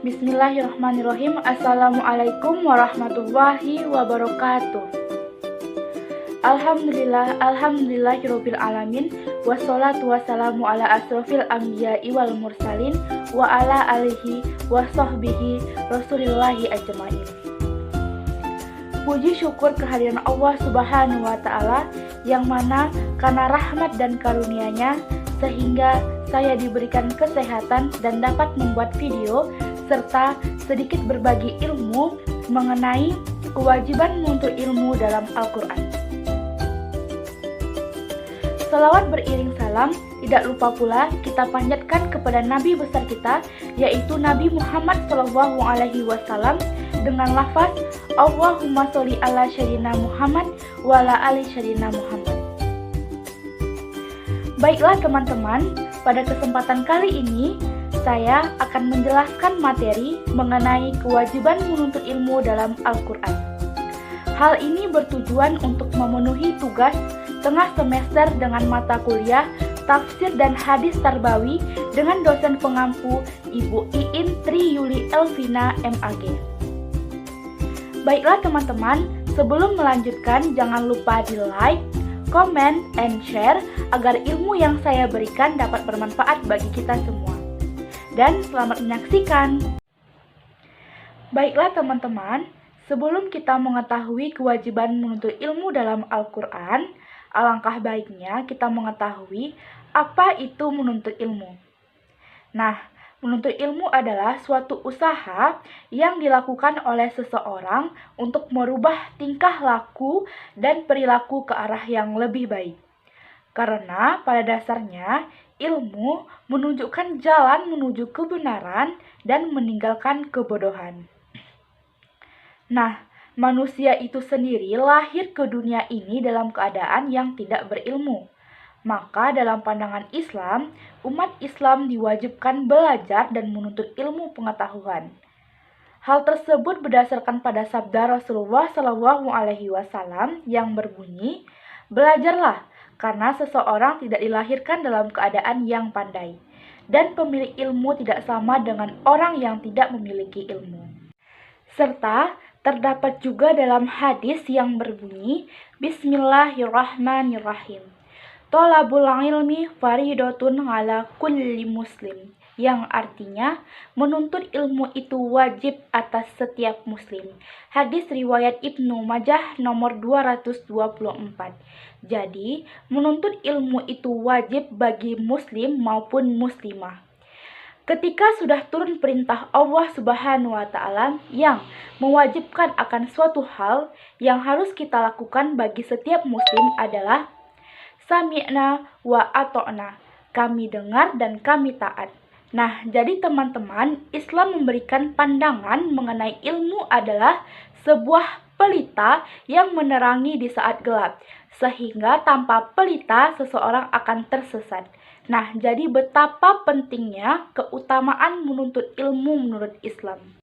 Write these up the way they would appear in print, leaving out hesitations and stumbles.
Bismillahirrahmanirrahim. Assalamualaikum warahmatullahi wabarakatuh. Alhamdulillahirabbil alamin. Wassalatu wassalamu ala asrofil anbiya'i wal mursalin wa ala alihi wa sahbihi rasulillahi ajmain. Puji syukur kehadiran Allah Subhanahu wa ta'ala yang mana karena rahmat dan karunia-Nya sehingga saya diberikan kesehatan dan dapat membuat video serta sedikit berbagi ilmu mengenai kewajiban menuntut ilmu dalam Al-Quran. Salawat beriring salam, tidak lupa pula kita panjatkan kepada Nabi besar kita, yaitu Nabi Muhammad SAW dengan lafaz Allahumma sholli ala sayyidina Muhammad wa ala ali sayyidina Muhammad. Baiklah teman-teman, pada kesempatan kali ini saya akan menjelaskan materi mengenai kewajiban menuntut ilmu dalam Al-Quran. Hal ini bertujuan untuk memenuhi tugas tengah semester dengan mata kuliah Tafsir dan Hadis Tarbawi dengan dosen pengampu Ibu Iin Tri Yuli Elvina MAG. Baiklah teman-teman, sebelum melanjutkan jangan lupa di like, comment, and share agar ilmu yang saya berikan dapat bermanfaat bagi kita semua. Dan selamat menyaksikan. Baiklah teman-teman, sebelum kita mengetahui kewajiban menuntut ilmu dalam Al-Quran, alangkah baiknya kita mengetahui apa itu menuntut ilmu. Nah, menuntut ilmu adalah suatu usaha yang dilakukan oleh seseorang untuk merubah tingkah laku dan perilaku ke arah yang lebih baik. Karena pada dasarnya ilmu menunjukkan jalan menuju kebenaran dan meninggalkan kebodohan. Nah, manusia itu sendiri lahir ke dunia ini dalam keadaan yang tidak berilmu. Maka dalam pandangan Islam, umat Islam diwajibkan belajar dan menuntut ilmu pengetahuan. Hal tersebut berdasarkan pada sabda Rasulullah SAW yang berbunyi, "Belajarlah, karena seseorang tidak dilahirkan dalam keadaan yang pandai, dan pemilik ilmu tidak sama dengan orang yang tidak memiliki ilmu." Serta terdapat juga dalam hadis yang berbunyi, Bismillahirrahmanirrahim. Thalabul ilmi faridatun ala kulli muslim. Yang artinya, menuntut ilmu itu wajib atas setiap muslim. Hadis riwayat Ibnu Majah nomor 224. Jadi, menuntut ilmu itu wajib bagi muslim maupun muslimah. Ketika sudah turun perintah Allah Subhanahu wa ta'ala yang mewajibkan akan suatu hal yang harus kita lakukan bagi setiap muslim adalah sami'na wa ata'na, kami dengar dan kami taat. Nah, jadi teman-teman, Islam memberikan pandangan mengenai ilmu adalah sebuah pelita yang menerangi di saat gelap, sehingga tanpa pelita seseorang akan tersesat. Nah, jadi betapa pentingnya keutamaan menuntut ilmu menurut Islam.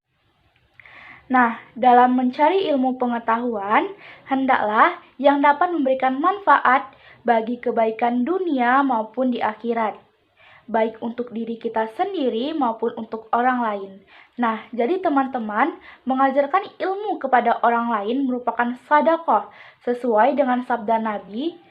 Nah, dalam mencari ilmu pengetahuan, hendaklah yang dapat memberikan manfaat bagi kebaikan dunia maupun di akhirat, baik untuk diri kita sendiri maupun untuk orang lain. Nah, jadi teman-teman, mengajarkan ilmu kepada orang lain merupakan sedekah sesuai dengan sabda Nabi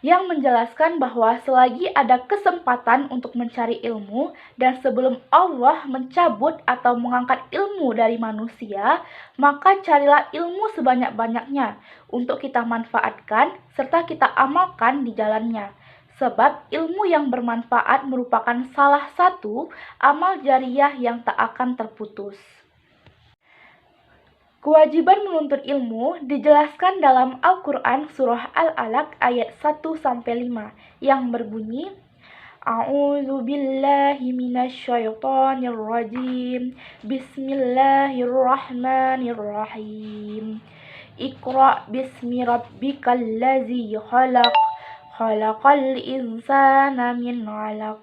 yang menjelaskan bahwa selagi ada kesempatan untuk mencari ilmu dan sebelum Allah mencabut atau mengangkat ilmu dari manusia, maka carilah ilmu sebanyak-banyaknya untuk kita manfaatkan serta kita amalkan di jalannya. Sebab ilmu yang bermanfaat merupakan salah satu amal jariyah yang tak akan terputus. Kewajiban menuntut ilmu dijelaskan dalam Al-Quran surah Al-Alaq ayat 1-5 yang berbunyi, A'udzu billahi minasyaitonir rajim. Bismillahirrahmanirrahim. Iqra bismi rabbikal ladzi khalaq. Khalaqal insana min 'alaq.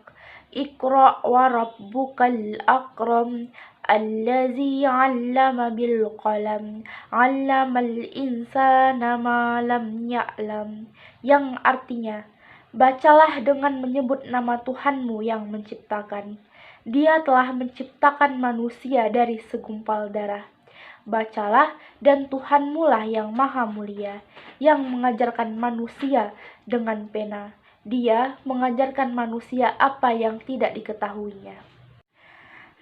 Iqra wa rabbukal akram. Allazi 'allama bil qalam, 'allamal insana ma lam ya'lam. Yang artinya, bacalah dengan menyebut nama Tuhanmu yang menciptakan, Dia telah menciptakan manusia dari segumpal darah. Bacalah, dan Tuhanmu lah yang maha mulia, yang mengajarkan manusia dengan pena. Dia mengajarkan manusia apa yang tidak diketahuinya.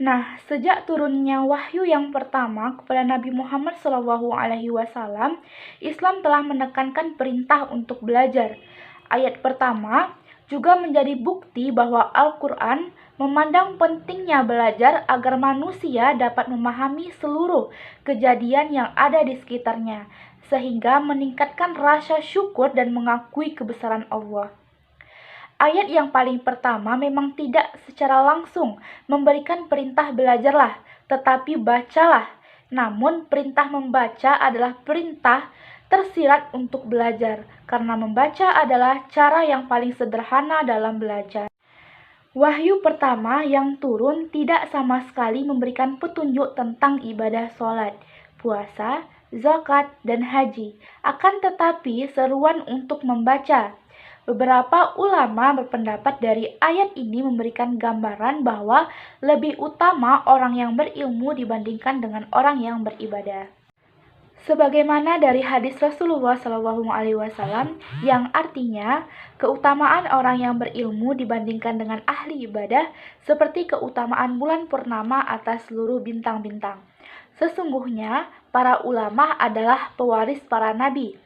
Nah, sejak turunnya wahyu yang pertama kepada Nabi Muhammad SAW, Islam telah menekankan perintah untuk belajar. Ayat pertama juga menjadi bukti bahwa Al-Quran memandang pentingnya belajar agar manusia dapat memahami seluruh kejadian yang ada di sekitarnya, sehingga meningkatkan rasa syukur dan mengakui kebesaran Allah. Ayat yang paling pertama memang tidak secara langsung memberikan perintah belajarlah, tetapi bacalah. Namun perintah membaca adalah perintah tersirat untuk belajar, karena membaca adalah cara yang paling sederhana dalam belajar. Wahyu pertama yang turun tidak sama sekali memberikan petunjuk tentang ibadah sholat, puasa, zakat, dan haji. Akan tetapi seruan untuk membaca. Beberapa ulama berpendapat dari ayat ini memberikan gambaran bahwa lebih utama orang yang berilmu dibandingkan dengan orang yang beribadah. Sebagaimana dari hadis Rasulullah SAW yang artinya keutamaan orang yang berilmu dibandingkan dengan ahli ibadah seperti keutamaan bulan purnama atas seluruh bintang-bintang. Sesungguhnya para ulama adalah pewaris para nabi.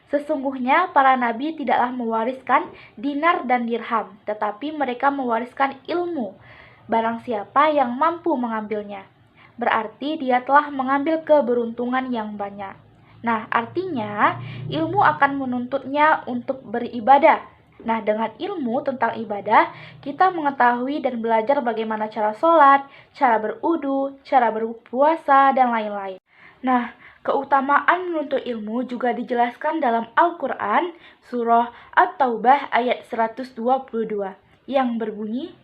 Sesungguhnya para nabi tidaklah mewariskan dinar dan dirham, tetapi mereka mewariskan ilmu. Barang siapa yang mampu mengambilnya, berarti dia telah mengambil keberuntungan yang banyak. Nah, artinya ilmu akan menuntutnya untuk beribadah. Nah, dengan ilmu tentang ibadah, kita mengetahui dan belajar bagaimana cara sholat, cara berudu, cara berpuasa, dan lain-lain. Nah, keutamaan menuntut ilmu juga dijelaskan dalam Al-Quran, surah At-Taubah ayat 122, yang berbunyi,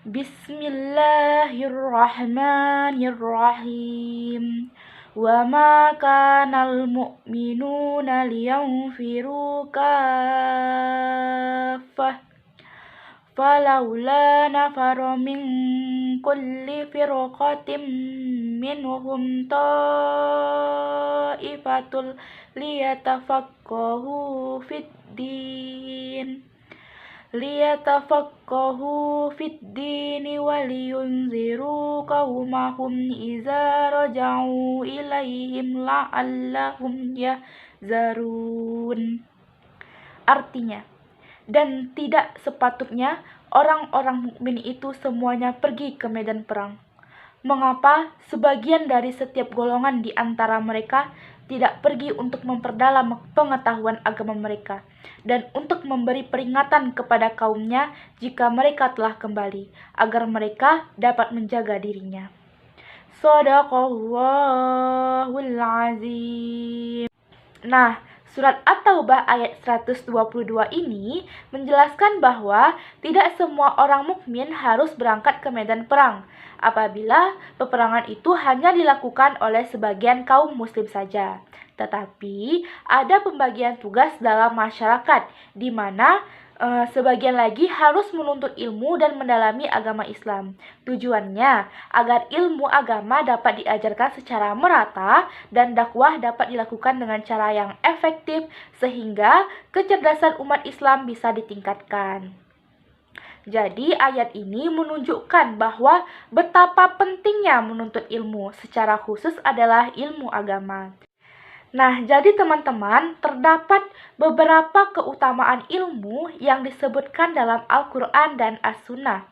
Bismillahirrahmanirrahim. Wa ma kanal mu'minuna liyanfiru kaffah. Falaula nafara min kulli firqatin minhum ta'ifatul liyatafaqahu fid din waliyunziru qaumahum iza raja'u ilaihim la'allahum yahzarun. Artinya, dan tidak sepatutnya orang-orang mukmin itu semuanya pergi ke medan perang. Mengapa sebagian dari setiap golongan di antara mereka tidak pergi untuk memperdalam pengetahuan agama mereka dan untuk memberi peringatan kepada kaumnya jika mereka telah kembali, agar mereka dapat menjaga dirinya. Shadaqallahul azim. Nah, surat At-Taubah ayat 122 ini menjelaskan bahwa tidak semua orang mukmin harus berangkat ke medan perang apabila peperangan itu hanya dilakukan oleh sebagian kaum muslim saja. Tetapi ada pembagian tugas dalam masyarakat di mana sebagian lagi harus menuntut ilmu dan mendalami agama Islam. Tujuannya agar ilmu agama dapat diajarkan secara merata dan dakwah dapat dilakukan dengan cara yang efektif sehingga kecerdasan umat Islam bisa ditingkatkan. Jadi ayat ini menunjukkan bahwa betapa pentingnya menuntut ilmu, secara khusus adalah ilmu agama. Nah, jadi teman-teman, terdapat beberapa keutamaan ilmu yang disebutkan dalam Al-Quran dan As-Sunnah.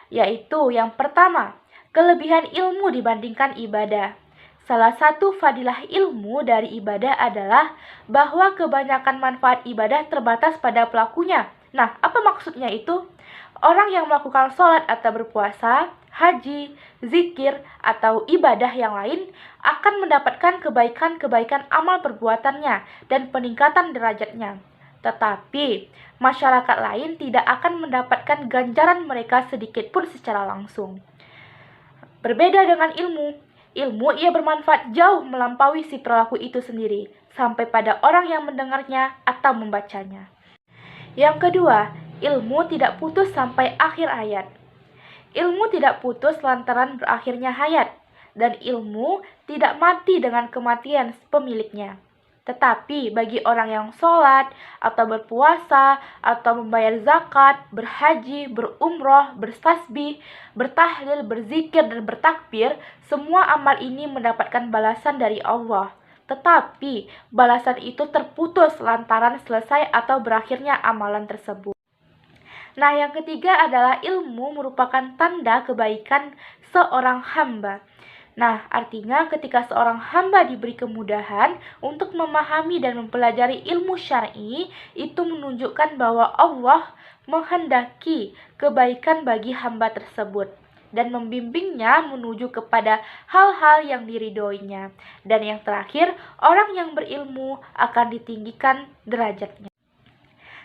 Yaitu yang pertama, kelebihan ilmu dibandingkan ibadah. Salah satu fadilah ilmu dari ibadah adalah bahwa kebanyakan manfaat ibadah terbatas pada pelakunya. Nah, apa maksudnya itu? Orang yang melakukan sholat atau berpuasa, haji, zikir, atau ibadah yang lain akan mendapatkan kebaikan-kebaikan amal perbuatannya dan peningkatan derajatnya. Tetapi, masyarakat lain tidak akan mendapatkan ganjaran mereka sedikit pun secara langsung. Berbeda dengan ilmu ia bermanfaat jauh melampaui si pelaku itu sendiri, sampai pada orang yang mendengarnya atau membacanya. Yang kedua, ilmu tidak putus sampai akhir hayat. Ilmu tidak putus lantaran berakhirnya hayat, dan ilmu tidak mati dengan kematian pemiliknya. Tetapi bagi orang yang sholat, atau berpuasa, atau membayar zakat, berhaji, berumroh, bertasbih, bertahlil, berzikir, dan bertakbir, semua amal ini mendapatkan balasan dari Allah. Tetapi balasan itu terputus lantaran selesai atau berakhirnya amalan tersebut. Nah, yang ketiga adalah ilmu merupakan tanda kebaikan seorang hamba. Nah, artinya ketika seorang hamba diberi kemudahan untuk memahami dan mempelajari ilmu syar'i, itu menunjukkan bahwa Allah menghendaki kebaikan bagi hamba tersebut dan membimbingnya menuju kepada hal-hal yang diridhoinya. Dan yang terakhir, orang yang berilmu akan ditinggikan derajatnya.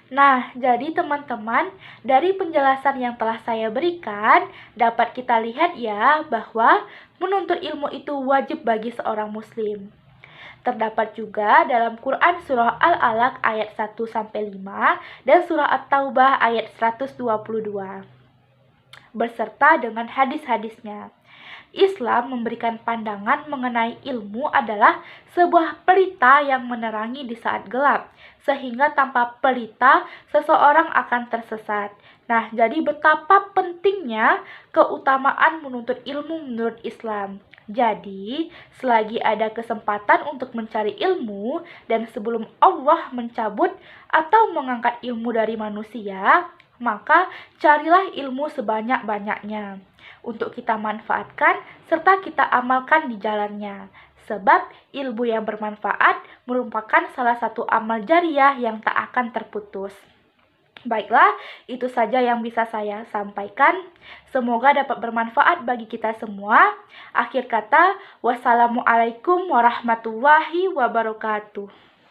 Nah, jadi teman-teman, dari penjelasan yang telah saya berikan, dapat kita lihat ya bahwa menuntut ilmu itu wajib bagi seorang muslim. Terdapat juga dalam Quran surah Al-Alaq ayat 1-5 dan surah At-Taubah ayat 122, beserta dengan hadis-hadisnya. Islam memberikan pandangan mengenai ilmu adalah sebuah pelita yang menerangi di saat gelap, sehingga tanpa pelita seseorang akan tersesat. Nah, jadi betapa pentingnya keutamaan menuntut ilmu menurut Islam. Jadi, selagi ada kesempatan untuk mencari ilmu dan sebelum Allah mencabut atau mengangkat ilmu dari manusia, maka carilah ilmu sebanyak-banyaknya untuk kita manfaatkan serta kita amalkan di jalannya. Sebab ilmu yang bermanfaat merupakan salah satu amal jariah yang tak akan terputus. Baiklah, itu saja yang bisa saya sampaikan. Semoga dapat bermanfaat bagi kita semua. Akhir kata, wassalamualaikum warahmatullahi wabarakatuh.